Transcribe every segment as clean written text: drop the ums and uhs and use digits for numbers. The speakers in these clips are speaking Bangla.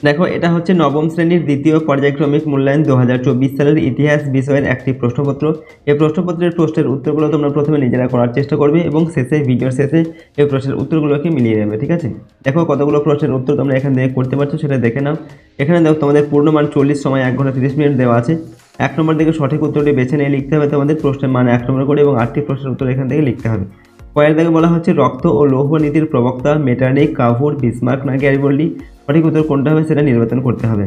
দেখো এটা হচ্ছে নবম শ্রেণীর দ্বিতীয় পর্যায়ক্রমিক মূল্যায়ন 2024 সালের ইতিহাস বিষয়ের একটি প্রশ্নপত্র। এই প্রশ্নপত্রের প্রশ্নের উত্তরগুলো তোমরা প্রথমে নিজেরা করার চেষ্টা করবে এবং শেষে ভিডিওর শেষে এই প্রশ্নের উত্তরগুলোকে মিলিয়ে নেবে, ঠিক আছে। দেখো কতগুলো প্রশ্নের উত্তর তোমরা এখান থেকে করতে পারছো সেটা দেখে নাও। এখানে দেখো তোমাদের পূর্ণমান 40, সময় 1 ঘন্টা 30 মিনিট দেওয়া আছে। 1 নম্বর থেকে সঠিক উত্তরটি বেছে নিয়ে লিখতে হবে তোমাদের, প্রশ্নের মান 1 নম্বর করে এবং 8টি প্রশ্নের উত্তর এখান থেকে লিখতে হবে। পরের দিকে বলা হচ্ছে রক্ত ও লৌহ নীতির প্রবক্তা মেটারনিক, কাভুর, বিসমার্ক না গ্যারিবল্ডি, সঠিক উত্তর কোনটা হবে সেটা নির্বাচন করতে হবে।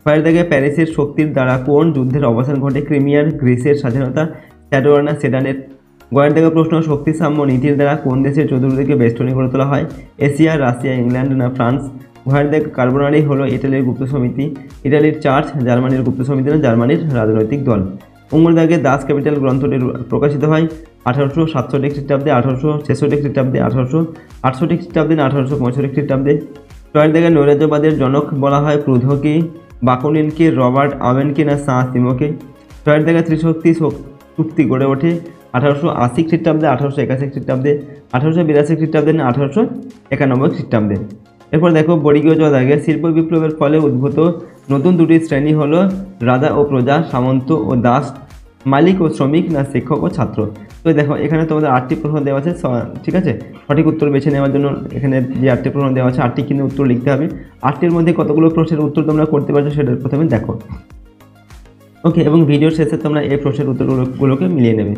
পরের দিকে প্যারিসের শক্তির দ্বারা কোন যুদ্ধের অবসান ঘটে, ক্রিমিয়ার, গ্রিসের স্বাধীনতা, স্যাডোয়ার না সেডানের। গয়ের দিকে প্রশ্ন শক্তি সাম্য নীতির দ্বারা কোন দেশের চতুর্দিকে বেষ্টনী গড়ে তোলা হয়, এশিয়া, রাশিয়া, ইংল্যান্ড না ফ্রান্স। ঘয়ের দিকে কার্বোনারি হলো ইটালির গুপ্ত সমিতি, ইটালির চার্চ, জার্মানির গুপ্ত সমিতি না জার্মানির রাজনৈতিক দল। উঙ্গরদাগে দাস ক্যাপিটাল গ্রন্থটি প্রকাশিত হয় 1867 খ্রিস্টাব্দে, 1866 খ্রিস্টাব্দে, 1868 খ্রিস্টাব্দে না 1865 খ্রিস্টাব্দে। ছয়ের দিকে নৈরাজ্যবাদের জনক বলা হয় প্রুধোকে, বাকুনিনকে, রবার্ট আওয়েনকে না সাঁ সিমোকে। ছয়ের দিকে ত্রিশক্তি চুক্তি গড়ে ওঠে 1880 খ্রিস্টাব্দে, 1881 খ্রিস্টাব্দে, 1882 খ্রিস্টাব্দে না 1891 খ্রিস্টাব্দে। এরপর দেখো বর্গীয় জ দাগে শিল্প বিপ্লবের ফলে উদ্ভূত নতুন দুটি শ্রেণী হলো রাজা ও প্রজা, সামন্ত ও দাস, মালিক ও শ্রমিক না শিক্ষক ও ছাত্র। তো দেখো এখানে তোমাদের 8টি প্রশ্ন দেওয়া আছে, ঠিক আছে। সঠিক উত্তর বেছে নেওয়ার জন্য এখানে যে 8টি প্রশ্ন দেওয়া আছে 8টি কিন্তু উত্তর লিখতে হবে। 8টির মধ্যে কতগুলো প্রশ্নের উত্তর তোমরা করতে পারছো সেটা প্রথমে দেখো, ওকে। এবং ভিডিওর শেষে তোমরা এই প্রশ্নের উত্তরগুলোকে মিলিয়ে নেবে।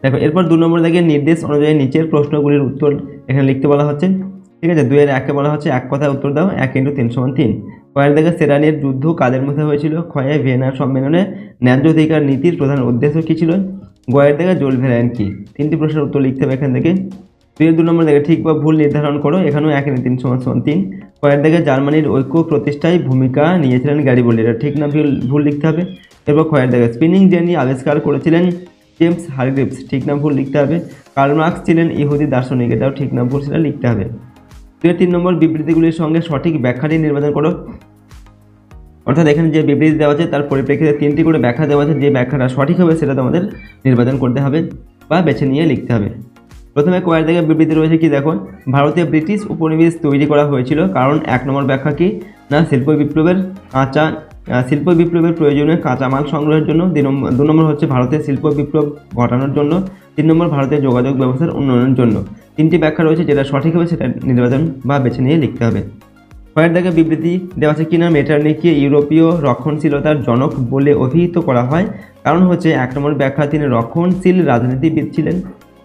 দেখো এরপর 2 নম্বর দাগে নির্দেশ অনুযায়ী নিচের প্রশ্নগুলির উত্তর এখানে লিখতে বলা হচ্ছে, ঠিক আছে। 2-এর 1-এ বলা হচ্ছে এক কথায় উত্তর দাও, 1 × 3 = 3। কয়ের দিকে সেরানের যুদ্ধ কাদের মধ্যে হয়েছিল, ক্ষয়ে ভিয়েনার সম্মেলনে, ন্যায্য অধিকার নীতির প্রধান উদ্দেশ্য কী ছিল, গয়ের দিকে জোল ভেরাইন কি। 3টি প্রশ্নের উত্তর লিখতে হবে এখান থেকে। 2 নম্বর দিকে ঠিক বা ভুল নির্ধারণ করো, এখানেও 1 × 3 = 3। কয়ের দিকে জার্মানির ঐক্য প্রতিষ্ঠায় ভূমিকা নিয়েছিলেন গ্যারিবল্ডি, এটা ঠিক না ভুল লিখতে হবে। এরপর ক্ষয়ের দিকে স্পিনিং জেনি আবিষ্কার করেছিলেন জেমস হারগ্রিভস, ঠিক না ভুল লিখতে হবে। কার্ল মার্কস ছিলেন ইহুদি দার্শনিক, এটাও ঠিক না ভুল সেটা লিখতে হবে। 3 নম্বর বিবৃতিগুলির সঙ্গে সঠিক ব্যাখ্যাটি নির্বাচন করো, অর্থাৎ এখানে যে বিবৃতি দেওয়া আছে তার পরিপ্রেক্ষিতে 3টি করে ব্যাখ্যা দেওয়া আছে, যে ব্যাখ্যাটা সঠিক হবে সেটা তোমাদের নির্বাচন করতে হবে বা বেছে নিয়ে লিখতে হবে। প্রথমে কয়ের দিকে বিবৃতি রয়েছে কি দেখো, ভারতে ব্রিটিশ উপনিবেশ তৈরি করা হয়েছিল কারণ 1 নম্বর ব্যাখ্যা কি না শিল্প বিপ্লবের প্রয়োজনীয় কাঁচামাল সংগ্রহের জন্য। 2 নম্বর হচ্ছে ভারতের শিল্প বিপ্লব ঘটানোর জন্য। 3 নম্বর ভারতের যোগাযোগ ব্যবস্থার উন্নয়নের জন্য। 3টি ব্যাখ্যা রয়েছে, যেটা সঠিক হবে সেটা নির্বাচন বা বেছে নিয়ে লিখতে হবে। পরের দিকে বিবৃতি দেওয়া আছে কিনা মেটারনিককে ইউরোপীয় রক্ষণশীলতার জনক বলে অভিহিত করা হয়, কারণ হচ্ছে 1 নম্বর ব্যাখ্যা তিনি রক্ষণশীল রাজনীতিবিদ ছিলেন।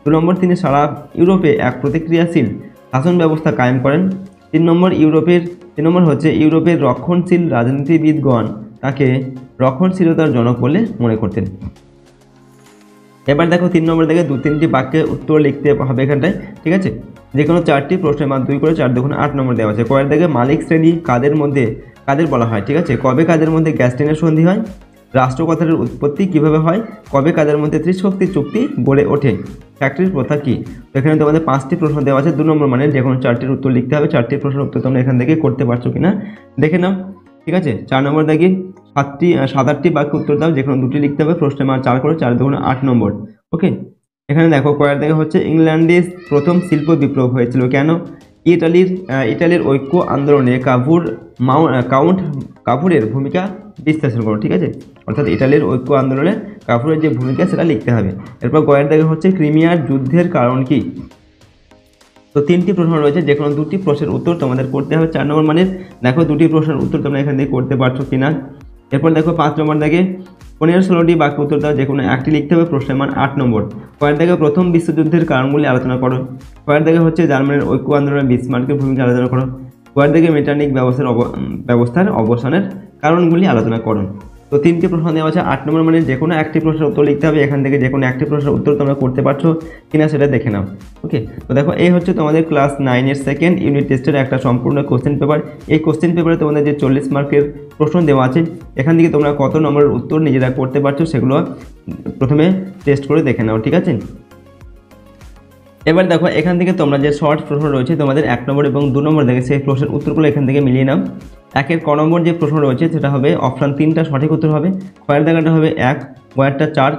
2 নম্বর তিনি সারা ইউরোপে এক প্রতিক্রিয়াশীল শাসন ব্যবস্থা কায়েম করেন। 3 নম্বর হচ্ছে ইউরোপের রক্ষণশীল রাজনীতিবিদগণ তাকে রক্ষণশীলতার জনক বলে মনে করতেন। এবার দেখো 3 নম্বর থেকে 2-3টি বাক্যের উত্তর লিখতে হবে এখানটায়, ঠিক আছে। যে কোনো 4টি প্রশ্নের মান 2 করে 4 × 2 = 8 নম্বর দেওয়া আছে। কয়ের দিকে মালিক শ্রেণী কাদের বলা হয়, ঠিক আছে। কবে কাদের মধ্যে গ্যাস্টিনের সন্ধি হয়, রাষ্ট্র কথাটির উৎপত্তি কিভাবে হয়, কবে কাদের মধ্যে ত্রিশক্তি চুক্তি গড়ে ওঠে, ফ্যাক্টরির প্রথা কি। তো এখানে তোমাদের 5টি প্রশ্ন দেওয়া আছে, 2 নম্বর মানে যে কোনো 4টির উত্তর লিখতে হবে। 4টি প্রশ্নের উত্তর তোমরা এখান থেকে করতে পারছো কিনা দেখে নাও, ঠিক আছে। 4 নম্বর দেখি 7-8টি বাক্য উত্তর দাও, যে কোনো 2টি লিখতে হবে। প্রশ্নের মান 4 করে 4 × 2 = 8 নম্বর, ওকে। এখানে দেখো কয়ের দিকে হচ্ছে ইংল্যান্ডে প্রথম শিল্প বিপ্লব হয়েছিল কেন, ইটালির ঐক্য আন্দোলনে কাভুরের ভূমিকা বিশ্লেষণ করো, ঠিক আছে। অর্থাৎ ইটালির ঐক্য আন্দোলনে কাভুরের যে ভূমিকা সেটা লিখতে হবে। এরপর গয়ের দিকে হচ্ছে ক্রিমিয়ার যুদ্ধের কারণ কি। তো 3টি প্রশ্ন রয়েছে, যে কোনো 2টি প্রশ্নের উত্তর তোমাদের করতে হবে। 4 নম্বর মানে দেখো 2টি প্রশ্নের উত্তর তোমরা এখান থেকে করতে পারছো কিনা। এরপর দেখো 5 নম্বর থেকে 15-16টি বাক্য উত্তর দাও, যে কোনো 1টি লিখতে হবে। প্রশ্নের মান 8 নম্বর। কয়ের দিকে প্রথম বিশ্বযুদ্ধের কারণগুলি আলোচনা করো। কয়ের দিকে হচ্ছে জার্মানির ঐক্য আন্দোলনে বিসমার্কের ভূমিকা আলোচনা করো। কয়ের দিকে মেটারনিক ব্যবস্থার অবসানের কারণগুলি আলোচনা করো। তো 3টি প্রশ্ন দেওয়া আছে। 8 নম্বর মানে যে কোনো 1টি প্রশ্নের উত্তর লিখতে হবে। এখান থেকে যে কোনো 1টি প্রশ্নের উত্তর তোমরা করতে পারছো কিনা সেটা দেখে নাও, ওকে। তো দেখো এই হচ্ছে তোমাদের ক্লাস 9-এর 2nd ইউনিট টেস্টের একটা সম্পূর্ণ কোশ্চেন পেপার। এই কোশ্চেন পেপারে তোমাদের যে 40 মার্কের প্রশ্ন দেওয়া আছে, এখান থেকে তোমরা কত নম্বরের উত্তর নিজেরা করতে পারছো সেগুলো প্রথমে টেস্ট করে দেখে নাও, ঠিক আছে। এবার দেখো এখান থেকে তোমরা যে শর্ট প্রশ্ন রয়েছে তোমাদের 1 নম্বর এবং 2 নম্বর দেখে সেই প্রশ্নের উত্তরগুলো এখান থেকে মিলিয়ে নাও। 1-এর ক নম্বর যে প্রশ্ন রয়েছে সেটা হবে অপশান 3টা সঠিক উত্তর হবে। ক্ষয়ের দাগাটা হবে 1, গয়েরটা 4,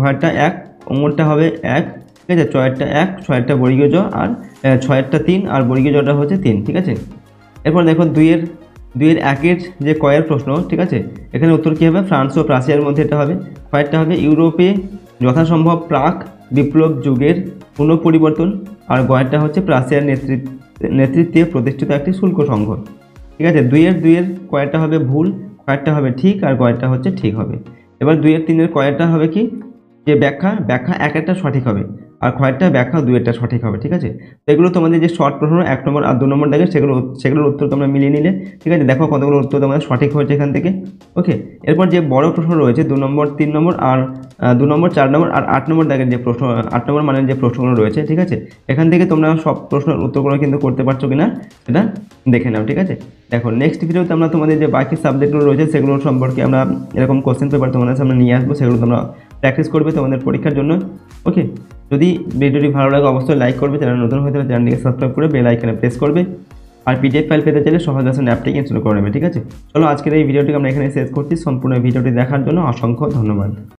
ঘয়েরটা 1, অঙ্গরটা হবে 1, ঠিক আছে। চয়েরটা 1, ছয়েরটা বর্গীয় জ আর 6-এরটা 3 আর বর্গীয় জটা হচ্ছে 3, ঠিক আছে। এরপর দেখো 2-এর 2 এর 1-এর যে কয়ের প্রশ্ন, ঠিক আছে, এখানে উত্তর কী হবে? ফ্রান্স ও প্রাশিয়ার মধ্যে এটা হবে। কয়েরটা হবে ইউরোপে যথাসম্ভব প্রাক বিপ্লব যুগের পুনঃপরিবর্তন, আর গয়েরটা হচ্ছে প্রাশিয়ার নেতৃত্বে প্রতিষ্ঠিত একটি শুল্ক সংঘ। ঠিক আছে, 2-এর কয়েরটা হবে ভুল, কয়েরটা হবে ঠিক, আর গয়েরটা হচ্ছে ঠিক হবে। এবার 2-এর কয়েরটা হবে কি, যে ব্যাখ্যা 1-এরটা সঠিক হবে, আর কয়েরটা ব্যাখ্যা 2-এরটা সঠিক হবে। ঠিক আছে, তো এগুলো তোমাদের যে শর্ট প্রশ্ন 1 নম্বর আর 2 নম্বর দেখে সেগুলোর উত্তর তোমরা মিলিয়ে নিলে। ঠিক আছে, দেখো কতগুলো উত্তর তোমাদের সঠিক হয়েছে এখান থেকে। ওকে, এরপর যে বড় প্রশ্ন রয়েছে 2 নম্বর 3 নম্বর আর 2 নম্বর 4 নম্বর আর 8 নম্বর দাগের যে প্রশ্ন, 8 নম্বর মানের যে প্রশ্নগুলো রয়েছে, ঠিক আছে, এখান থেকে তোমরা সব প্রশ্নের উত্তরগুলো কিন্তু করতে পারছো কিনা সেটা দেখে নাও। ঠিক আছে, দেখো নেক্সট ভিডিওতে আমরা তোমাদের যে বাকি সাবজেক্টগুলো রয়েছে সেগুলো সম্পর্কে আমরা এরকম কোশ্চেন পেপার তোমাদের সামনে নিয়ে আসবো, সেগুলো তোমরা প্র্যাকটিস করবে তোমাদের পরীক্ষার জন্য। ওকে, যদি ভিডিওটি ভালো লাগে অবশ্যই লাইক করবে, চ্যানেল নতুন হয়ে থাকলে চ্যানেলটিকে সাবস্ক্রাইব করে বেল আইকনে প্রেস করবে, আর পিডিএফ ফাইল পেতে চাইলে সহজ ভাষণ অ্যাপটিকে ইনস্টল করে নেবে। ঠিক আছে, চলো আজকের এই ভিডিওটিকে আমরা এখানে শেষ করছি। সম্পূর্ণ ভিডিওটি দেখার জন্য অসংখ্য ধন্যবাদ।